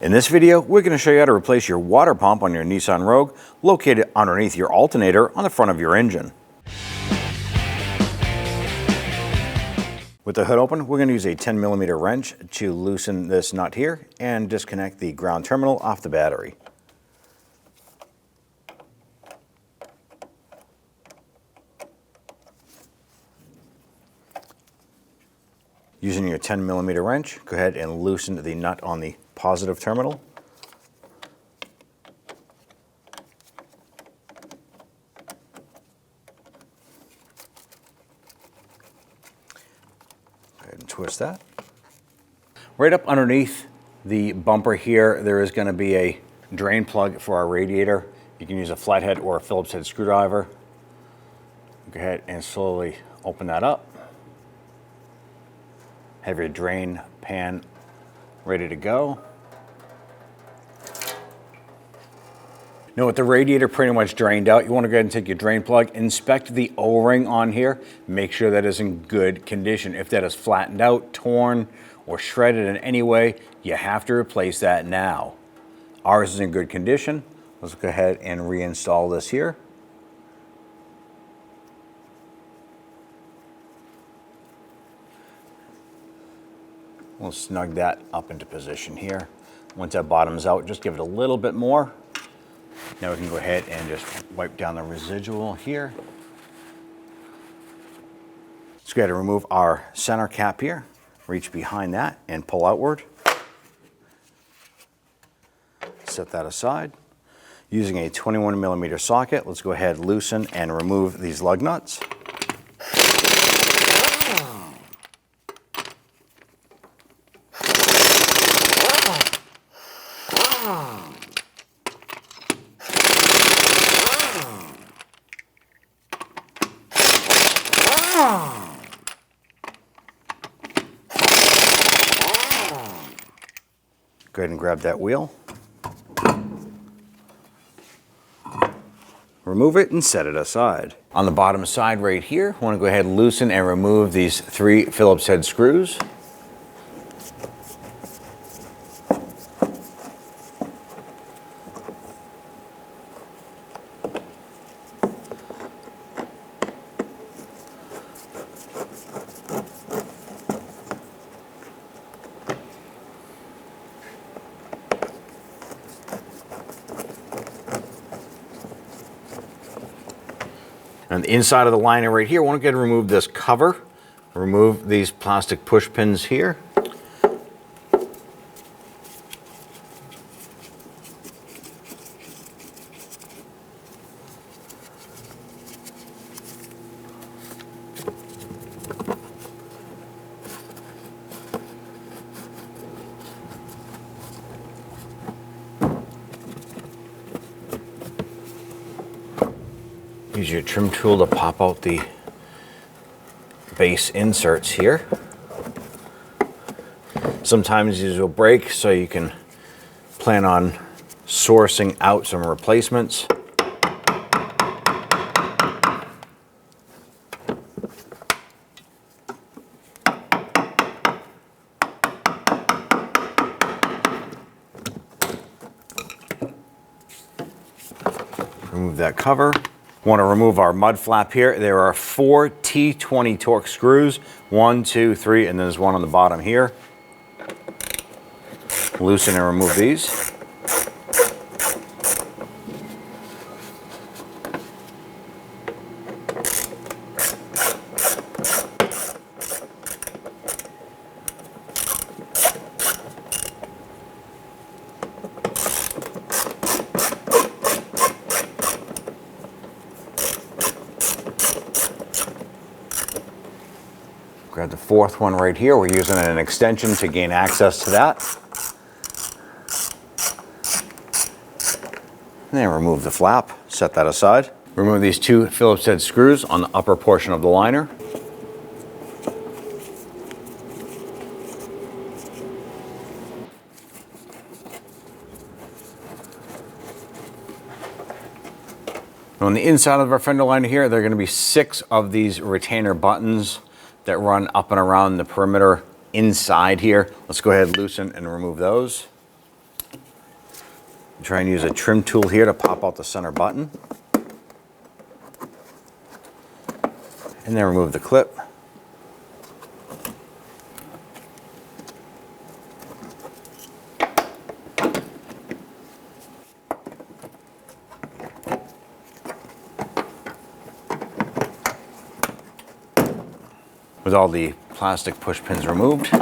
In this video, we're going to show you how to replace your water pump on your Nissan Rogue located underneath your alternator on the front of your engine. With the hood open, we're going to use a 10mm wrench to loosen this nut here and disconnect the ground terminal off the battery. Using your 10mm wrench, go ahead and loosen the nut on the positive terminal. Go ahead and twist that. Right up underneath the bumper here, there is going to be a drain plug for our radiator. You can use a flathead or a Phillips head screwdriver. Go ahead and slowly open that up. Have your drain pan ready to go. Now with the radiator pretty much drained out, you want to go ahead and take your drain plug, inspect the O-ring on here, make sure that is in good condition. If that is flattened out, torn, or shredded in any way, you have to replace that now. Ours is in good condition. Let's go ahead and reinstall this here. We'll snug that up into position here. Once that bottoms out, just give it a little bit more. Now we can go ahead and just wipe down the residual here. Let's go ahead and remove our center cap here. Reach behind that and pull outward. Set that aside. Using a 21mm socket, let's go ahead, loosen and remove these lug nuts. Go ahead and grab that wheel. Remove it and set it aside. On the bottom side right here, I want to go ahead and loosen and remove these 3 Phillips head screws. On the inside of the liner right here, I want to go ahead and remove this cover. Remove these plastic push pins here. Use your trim tool to pop out the base inserts here. Sometimes these will break, so you can plan on sourcing out some replacements. Remove that cover. Want to remove our mud flap here. There are 4 T20 torque screws, 1, 2, 3, and there's one on the bottom here. Loosen and remove these. Grab the 4th one right here. We're using an extension to gain access to that. And then remove the flap, set that aside. Remove these 2 Phillips head screws on the upper portion of the liner. On the inside of our fender liner here, there are going to be 6 of these retainer buttons that run up and around the perimeter inside here. Let's go ahead, loosen and remove those. Try and use a trim tool here to pop out the center button. And then remove the clip. With all the plastic push pins removed, go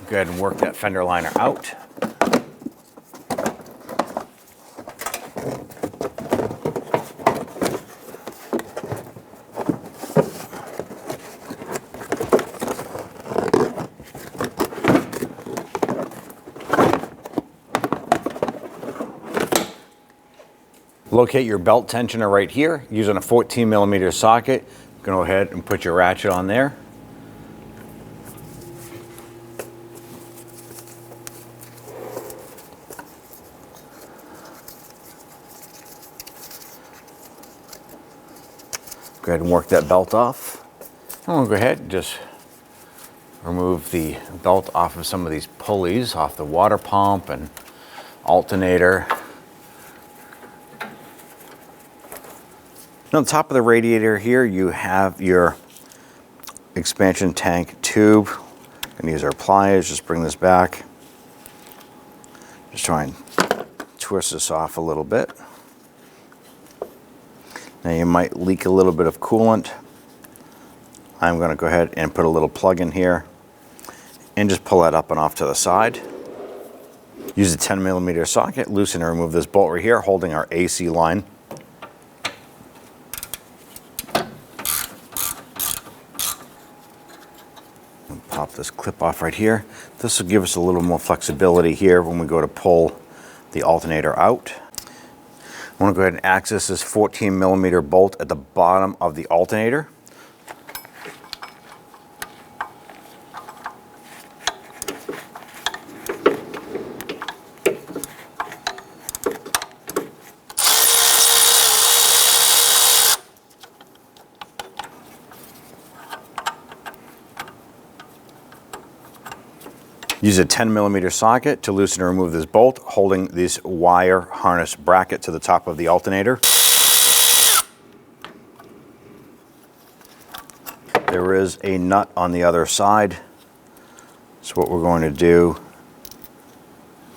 ahead and work that fender liner out. Locate your belt tensioner right here using a 14mm socket. Go ahead and put your ratchet on there. Go ahead and work that belt off. I'm going to go ahead and just remove the belt off of some of these pulleys off the water pump and alternator. On the top of the radiator here, you have your expansion tank tube. Gonna use our pliers, just bring this back. Just try and twist this off a little bit. Now you might leak a little bit of coolant. I'm gonna go ahead and put a little plug in here and just pull that up and off to the side. Use a 10mm socket, loosen and remove this bolt right here, holding our AC line. Pop this clip off right here. This will give us a little more flexibility here when we go to pull the alternator out. I want to go ahead and access this 14mm bolt at the bottom of the alternator. Use a 10mm socket to loosen and remove this bolt, holding this wire harness bracket to the top of the alternator. There is a nut on the other side. So what we're going to do,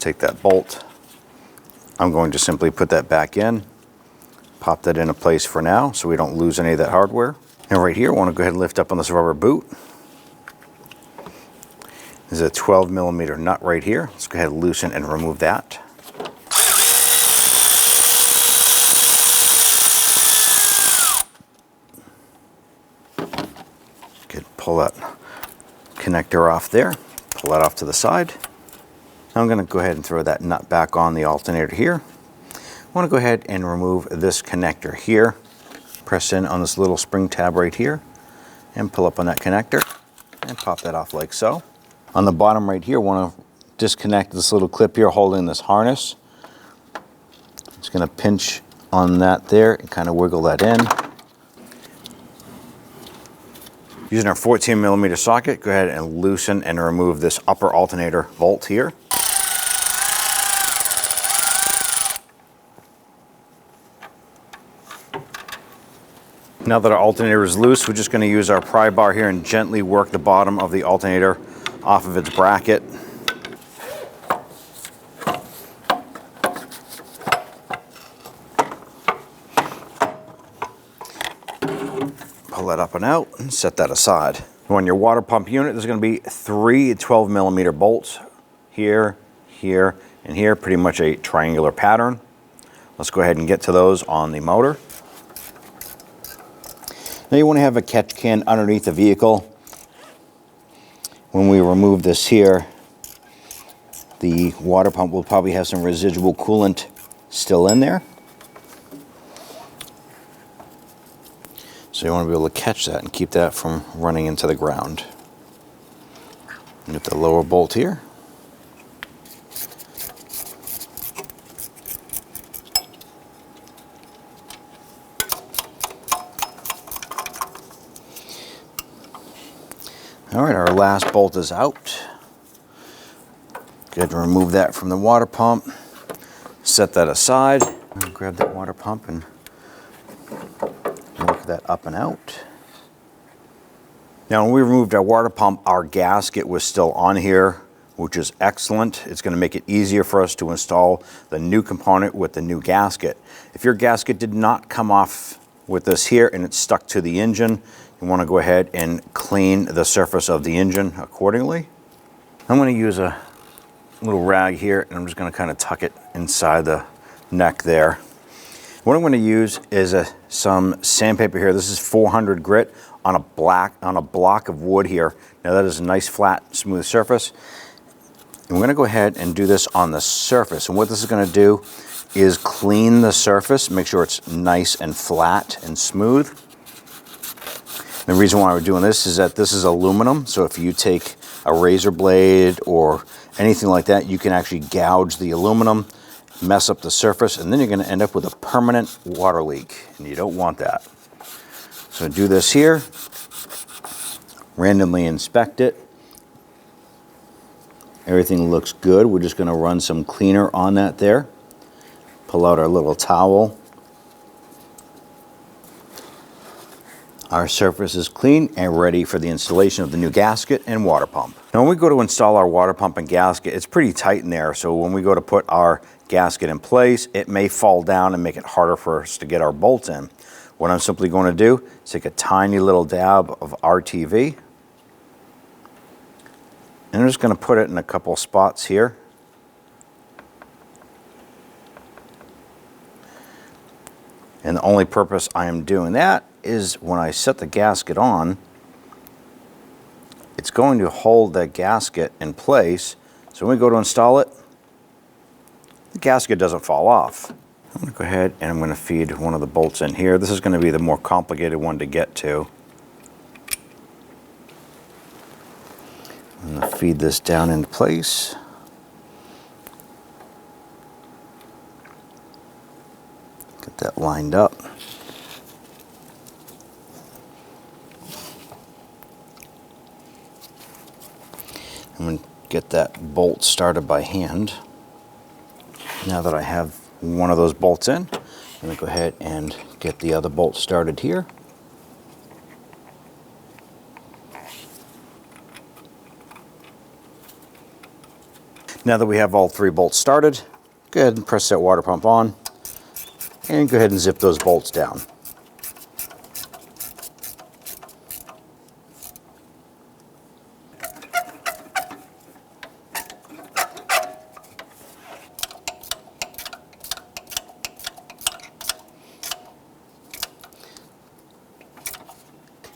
take that bolt. I'm going to simply put that back in, pop that into place for now so we don't lose any of that hardware. And right here, I want to go ahead and lift up on this rubber boot. There's a 12mm nut right here. Let's go ahead and loosen and remove that. Good, pull that connector off there. Pull that off to the side. Now I'm going to go ahead and throw that nut back on the alternator here. I want to go ahead and remove this connector here. Press in on this little spring tab right here and pull up on that connector and pop that off like so. On the bottom right here, I want to disconnect this little clip here holding this harness. Just going to pinch on that there and kind of wiggle that in. Using our 14mm socket, go ahead and loosen and remove this upper alternator bolt here. Now that our alternator is loose, we're just going to use our pry bar here and gently work the bottom of the alternator off of its bracket. Pull that up and out and set that aside. On your water pump unit, there's going to be 3 12mm bolts here, here, and here, pretty much a triangular pattern. Let's go ahead and get to those on the motor. Now you want to have a catch can underneath the vehicle. When we remove this here, the water pump will probably have some residual coolant still in there. So you want to be able to catch that and keep that from running into the ground. Get the lower bolt here. All right, our last bolt is out. Good to remove that from the water pump. Set that aside. I'll grab that water pump and work that up and out. Now when we removed our water pump, our gasket was still on here, which is excellent. It's going to make it easier for us to install the new component with the new gasket. If your gasket did not come off with this here and it's stuck to the engine, you want to go ahead and clean the surface of the engine accordingly. I'm going to use a little rag here and I'm just going to kind of tuck it inside the neck there. What I'm going to use is some sandpaper here. This is 400 grit on a block of wood here. Now that is a nice flat smooth surface. And we're going to go ahead and do this on the surface. And what this is going to do is clean the surface, make sure it's nice and flat and smooth. The reason why we're doing this is that this is aluminum, so if you take a razor blade or anything like that, you can actually gouge the aluminum, mess up the surface, and then you're going to end up with a permanent water leak, and you don't want that. So do this here, randomly inspect it. Everything looks good. We're just going to run some cleaner on that there. Pull out our little towel. Our surface is clean and ready for the installation of the new gasket and water pump. Now when we go to install our water pump and gasket, it's pretty tight in there, so when we go to put our gasket in place, it may fall down and make it harder for us to get our bolts in. What I'm simply going to do is take a tiny little dab of RTV, and I'm just going to put it in a couple spots here. And the only purpose I am doing that is when I set the gasket on, it's going to hold the gasket in place. So when we go to install it, the gasket doesn't fall off. I'm going to go ahead and I'm going to feed one of the bolts in here. This is going to be the more complicated one to get to. I'm going to feed this down into place. Get that lined up. I'm going to get that bolt started by hand. Now that I have one of those bolts in, I'm going to go ahead and get the other bolt started here. Now that we have all three bolts started, go ahead and press that water pump on and go ahead and zip those bolts down.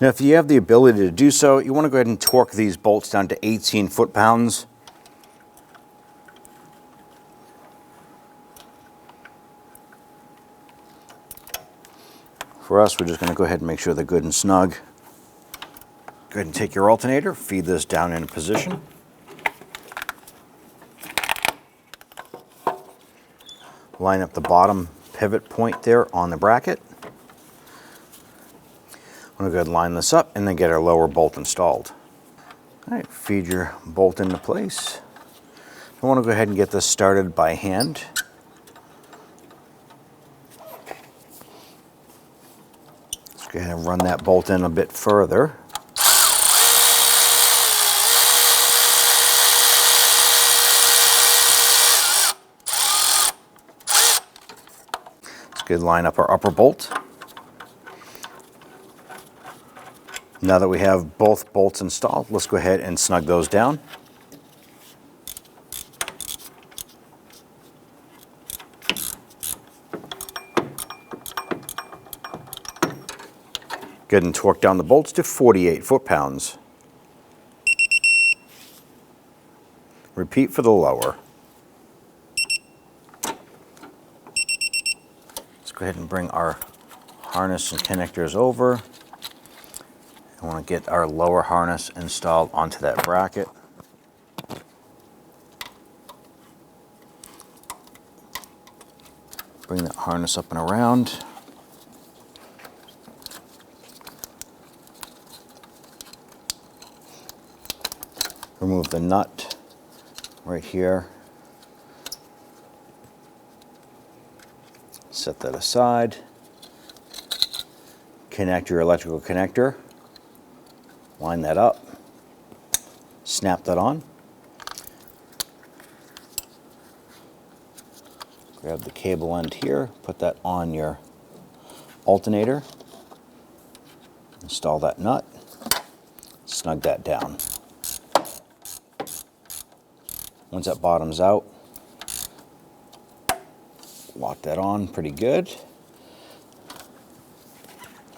Now, if you have the ability to do so, you want to go ahead and torque these bolts down to 18 foot-pounds. For us, we're just going to go ahead and make sure they're good and snug. Go ahead and take your alternator, feed this down into position. Line up the bottom pivot point there on the bracket. I'm going to go ahead and line this up and then get our lower bolt installed. All right, feed your bolt into place. I want to go ahead and get this started by hand. Let's go ahead and run that bolt in a bit further. Let's go ahead and line up our upper bolt. Now that we have both bolts installed, let's go ahead and snug those down. Go ahead and torque down the bolts to 48 foot-pounds. Repeat for the lower. Let's go ahead and bring our harness and connectors over. I want to get our lower harness installed onto that bracket. Bring that harness up and around. Remove the nut right here. Set that aside. Connect your electrical connector. Line that up. Snap that on. Grab the cable end here, put that on your alternator. Install that nut. Snug that down. Once that bottoms out, lock that on pretty good.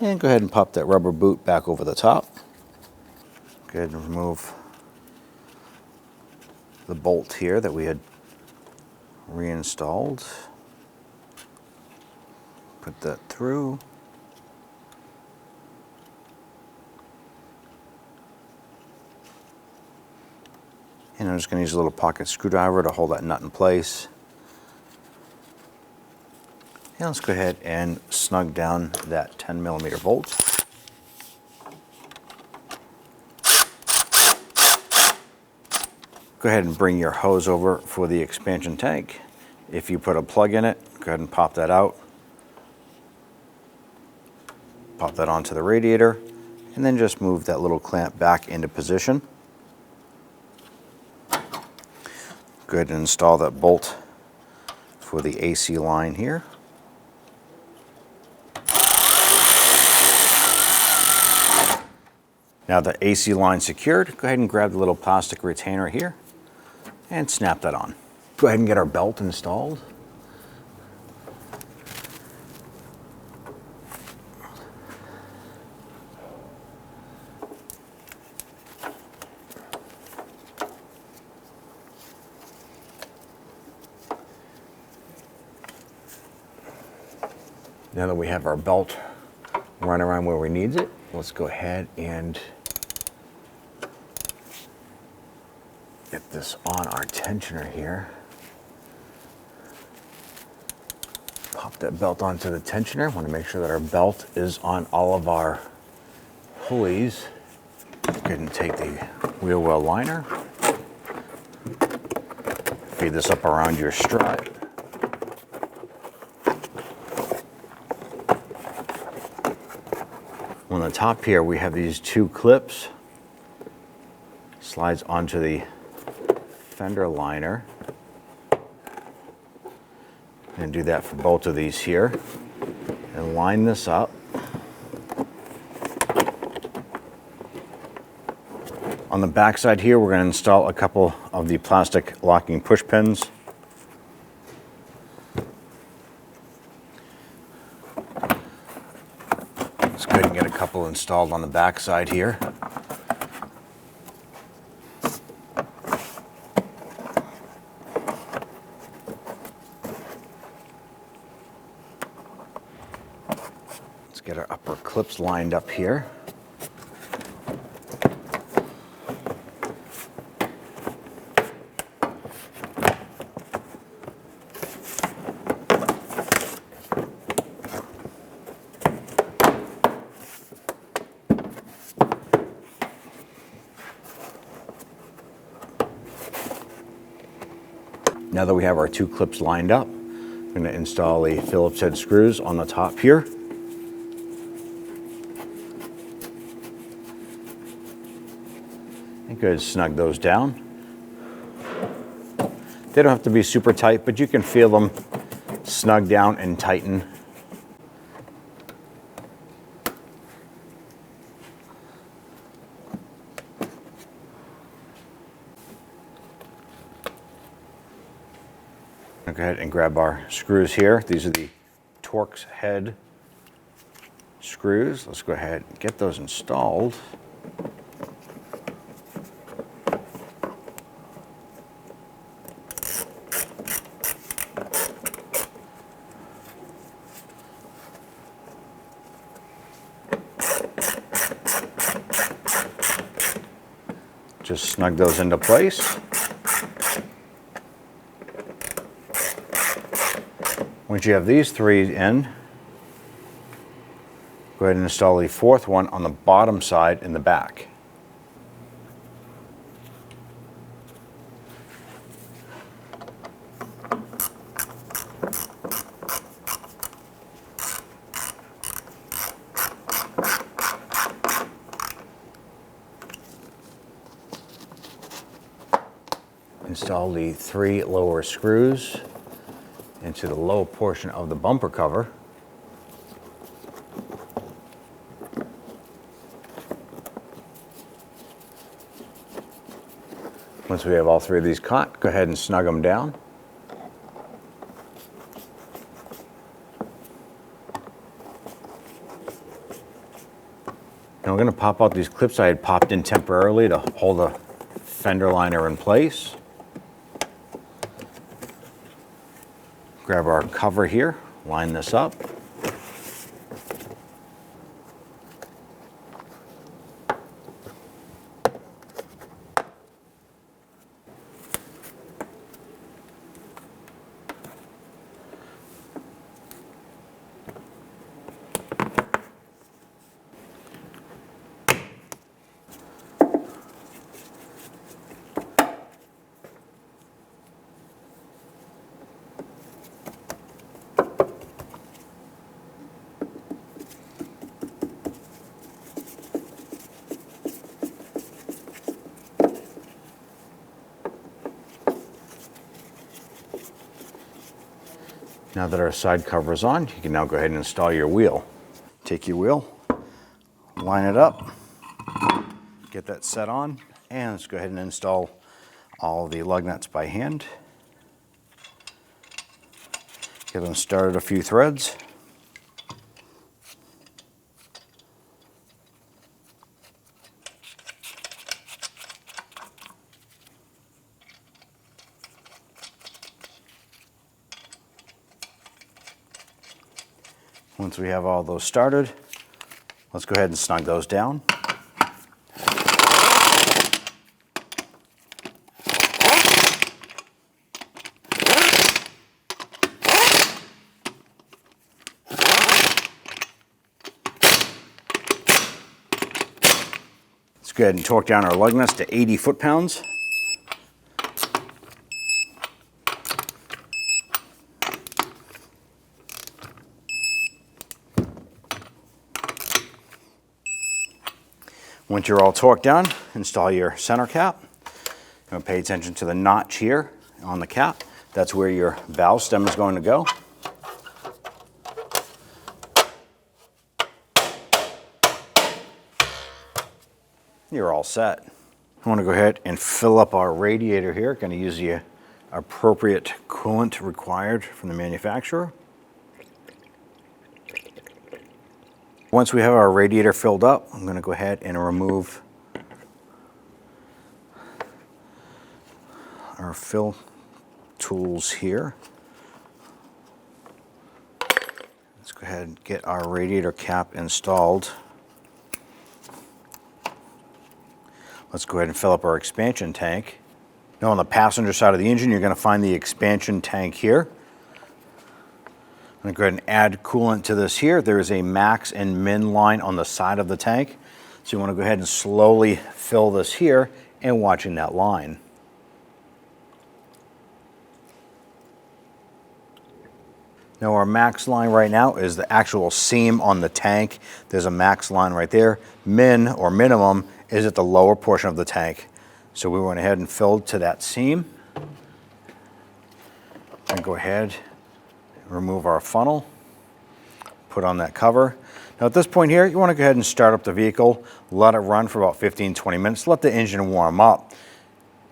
And go ahead and pop that rubber boot back over the top. Go ahead and remove the bolt here that we had reinstalled. Put that through. And I'm just going to use a little pocket screwdriver to hold that nut in place. And let's go ahead and snug down that 10mm bolt. Go ahead and bring your hose over for the expansion tank. If you put a plug in it, go ahead and pop that out. Pop that onto the radiator, and then just move that little clamp back into position. Go ahead and install that bolt for the AC line here. Now the AC line secured, go ahead and grab the little plastic retainer here and snap that on. Go ahead and get our belt installed. Now that we have our belt run around where we need it, let's go ahead and get this on our tensioner here. Pop that belt onto the tensioner. Want to make sure that our belt is on all of our pulleys. Go ahead and take the wheel well liner. Feed this up around your strut. On the top here, we have these two clips. Slides onto the fender liner. And do that for both of these here. And line this up. On the back side here, we're going to install a couple of the plastic locking push pins. Let's go ahead and get a couple installed on the back side here. Let's get our upper clips lined up here. Now that we have our two clips lined up, I'm going to install the Phillips head screws on the top here. And go ahead and snug those down. They don't have to be super tight, but you can feel them snug down and tighten. Go ahead and grab our screws here. These are the Torx head screws. Let's go ahead and get those installed. Just snug those into place. Once you have these three in, go ahead and install the fourth one on the bottom side in the back. install the 3 lower screws into the low portion of the bumper cover. Once we have all 3 of these caught, go ahead and snug them down. Now we're going to pop out these clips I had popped in temporarily to hold the fender liner in place. Grab our cover here, line this up. Now that our side cover is on, you can now go ahead and install your wheel. Take your wheel, line it up, get that set on, and let's go ahead and install all the lug nuts by hand. Get them started a few threads. Once we have all those started, let's go ahead and snug those down. Let's go ahead and torque down our lug nuts to 80 foot-pounds. Once you're all torqued down, install your center cap. You're going to pay attention to the notch here on the cap. That's where your valve stem is going to go. You're all set. I want to go ahead and fill up our radiator here. Going to use the appropriate coolant required from the manufacturer. Once we have our radiator filled up, I'm going to go ahead and remove our fill tools here. Let's go ahead and get our radiator cap installed. Let's go ahead and fill up our expansion tank. Now on the passenger side of the engine, you're going to find the expansion tank here. I'm going to go ahead and add coolant to this here. There is a max and min line on the side of the tank. So you want to go ahead and slowly fill this here and watching that line. Now our max line right now is the actual seam on the tank. There's a max line right there. Min or minimum is at the lower portion of the tank. So we went ahead and filled to that seam. And go ahead, remove our funnel, put on that cover. Now at this point here, you want to go ahead and start up the vehicle, let it run for about 15-20 minutes, let the engine warm up.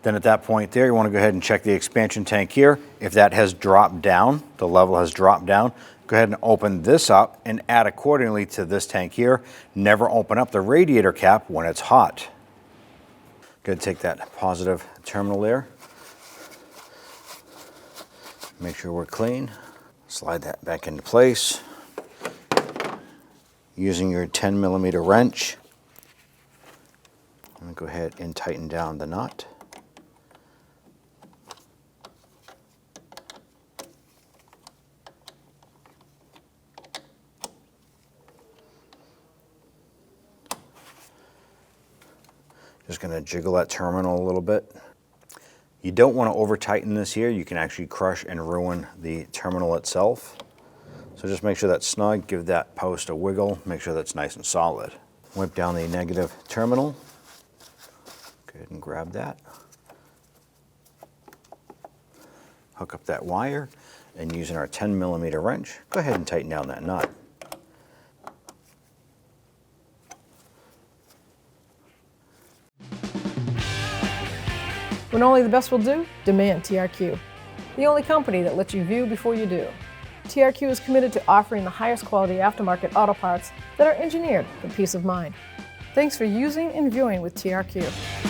Then at that point there, you want to go ahead and check the expansion tank here. If that has dropped down, the level has dropped down, go ahead and open this up and add accordingly to this tank here. Never open up the radiator cap when it's hot. Go ahead and take that positive terminal there. Make sure we're clean. Slide that back into place. Using your 10mm wrench, I'm going to go ahead and tighten down the nut. Just going to jiggle that terminal a little bit. You don't want to over tighten this here. You can actually crush and ruin the terminal itself. So just make sure that's snug, give that post a wiggle, make sure that's nice and solid. Wipe down the negative terminal. Go ahead and grab that. hook up that wire, and using our 10mm wrench, go ahead and tighten down that nut. When only the best will do, demand TRQ. The only company that lets you view before you do. TRQ is committed to offering the highest quality aftermarket auto parts that are engineered for peace of mind. Thanks for using and viewing with TRQ.